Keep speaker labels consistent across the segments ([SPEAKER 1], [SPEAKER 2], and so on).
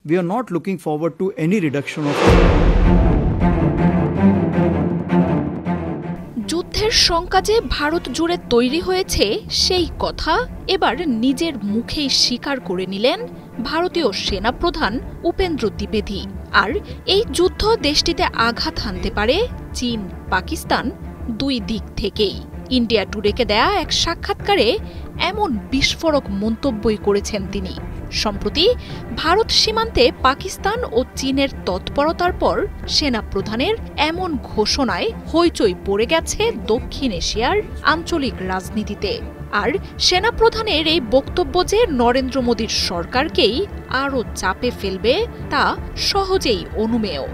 [SPEAKER 1] We are not looking forward to any reduction of
[SPEAKER 2] যুদ্ধের শঙ্কা যে ভারত জুড়ে তৈরি হয়েছে সেই কথা এবার নিজের মুখেই স্বীকার করে নিলেন ভারতীয় সেনাপ্রধান উপেন্দ্র দ্বিবেদী। আর এই যুদ্ধ দেশটিতে আঘাত হানতে পারে চীন পাকিস্তান দুই দিক থেকেই। ইন্ডিয়া টুডেকে দেয়া এক সাক্ষাৎকারে এমন বিস্ফোরক মন্তব্যই করেছেন তিনি। সম্প্রতি ভারত সীমান্তে পাকিস্তান ও চীনের তৎপরতার পর সেনাপ্রধানের এমন ঘোষণায় হইচই পড়ে গেছে দক্ষিণ এশিয়ার আঞ্চলিক রাজনীতিতে। আর সেনাপ্রধানের এই বক্তব্য যে নরেন্দ্র মোদীর সরকারকেই আরও চাপে ফেলবে তা সহজেই অনুমেয়।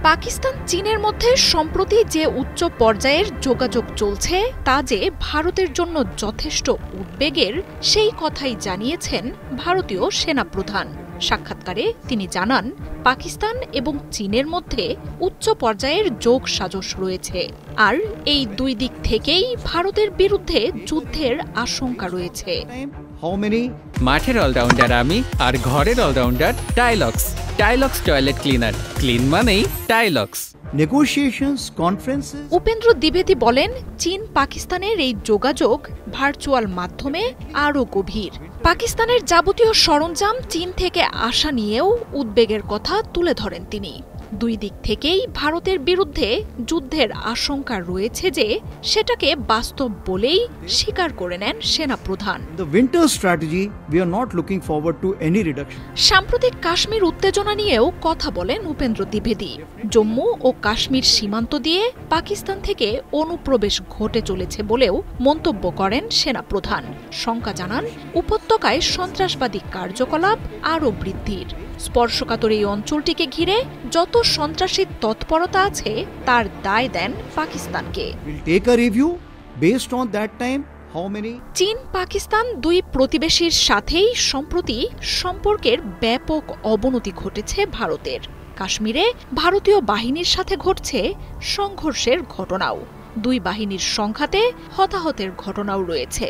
[SPEAKER 2] পাকিস্তান চীনের মধ্যে সম্প্রতি যে উচ্চ পর্যায়ের যোগাযোগ চলছে তা যে ভারতের জন্য যথেষ্ট উদ্বেগের সেই কথাই জানিয়েছেন ভারতীয় সেনাপ্রধান। সাক্ষাৎকারে তিনি জানান, পাকিস্তান এবং চীনের মধ্যে উচ্চ পর্যায়ের যোগসাজশ রয়েছে আর এই দুই দিক থেকেই ভারতের বিরুদ্ধে যুদ্ধের আশঙ্কা রয়েছে।
[SPEAKER 3] মাঠের অলরাউন্ডার আমি আর ঘরের allrounder Tylox. Tylox toilet cleaner, clean মানেই টাইলক্স।
[SPEAKER 2] উপেন্দ্র দ্বিবেদী বলেন, চীন পাকিস্তানের এই যোগাযোগ ভার্চুয়াল মাধ্যমে আরও গভীর। পাকিস্তানের যাবতীয় সরঞ্জাম চীন থেকে আসা নিয়েও উদ্বেগের কথা তুলে ধরেন তিনি। দুই দিক থেকেই ভারতের বিরুদ্ধে যুদ্ধের আশঙ্কা রয়েছে যে সেটাকে বাস্তব বলেই স্বীকার করে নেন সেনাপ্রধান। সাম্প্রতিক কাশ্মীর উত্তেজনা নিয়েও কথা বলেন উপেন্দ্র দ্বিবেদী। জম্মু ও কাশ্মীর সীমান্ত দিয়ে পাকিস্তান থেকে অনুপ্রবেশ ঘটে চলেছে বলেও মন্তব্য করেন সেনাপ্রধান। শঙ্কা জানান, উপত্যকায় সন্ত্রাসবাদী কার্যকলাপ আরও বৃদ্ধির। স্পর্শকাতর এই অঞ্চলটিকে ঘিরে যত সন্ত্রাসী তৎপরতা আছে তার দায় দেন পাকিস্তানকে। চীন পাকিস্তান দুই প্রতিবেশীর সাথেই সম্প্রতি সম্পর্কের ব্যাপক অবনতি ঘটেছে ভারতের। কাশ্মীরে ভারতীয় বাহিনীর সাথে ঘটছে সংঘর্ষের ঘটনাও। দুই বাহিনীর সংঘাতে হতাহতের ঘটনাও রয়েছে।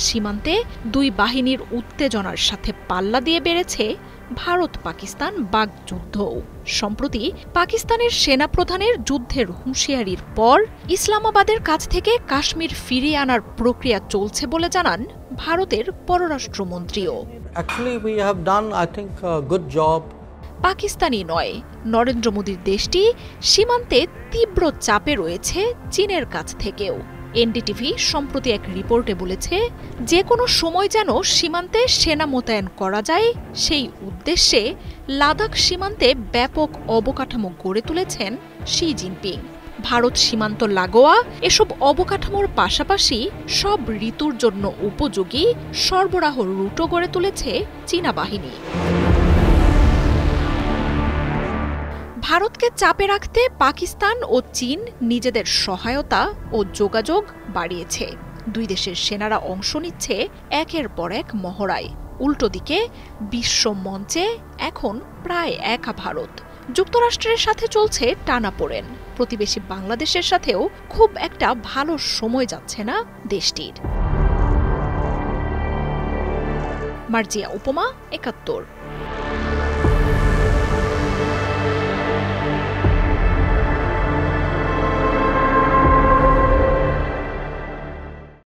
[SPEAKER 2] সীমান্তে দুই বাহিনীর উত্তেজনার সাথে পাল্লা দিয়ে বেড়েছে ভারত পাকিস্তান বাগযুদ্ধও। সম্প্রতি পাকিস্তানের সেনাপ্রধানের যুদ্ধের হুঁশিয়ারির পর ইসলামাবাদের কাছ থেকে কাশ্মীর ফিরিয়ে আনার প্রক্রিয়া চলছে বলে জানান ভারতের পররাষ্ট্রমন্ত্রীও। পাকিস্তানি নয়, নরেন্দ্র মোদীর দেশটি সীমান্তে তীব্র চাপে রয়েছে চীনের কাছ থেকেও। এনডিটিভি সম্প্রতি এক রিপোর্টে বলেছে, যে কোনো সময় যেন সীমান্তে সেনা মোতায়েন করা যায় সেই উদ্দেশ্যে লাদাখ সীমান্তে ব্যাপক অবকাঠামো গড়ে তুলেছেন শি জিনপিং। ভারত সীমান্ত লাগোয়া এসব অবকাঠামোর পাশাপাশি সব ঋতুর জন্য উপযোগী সরবরাহ রুটও গড়ে তুলেছে চীনা বাহিনী। ভারতকে চাপে রাখতে পাকিস্তান ও চীন নিজেদের সহায়তা ও যোগাযোগ বাড়িয়েছে। দুই দেশের সেনারা অংশ নিচ্ছে একের পর এক মহড়ায়। উল্টো দিকে বিশ্ব মঞ্চে এখন প্রায় একা ভারত। যুক্তরাষ্ট্রের সাথে চলছে টানাপোড়েন। প্রতিবেশী বাংলাদেশের সাথেও খুব একটা ভালো সময় যাচ্ছে না দেশটির। মার্জিয়া উপমা, ৭১।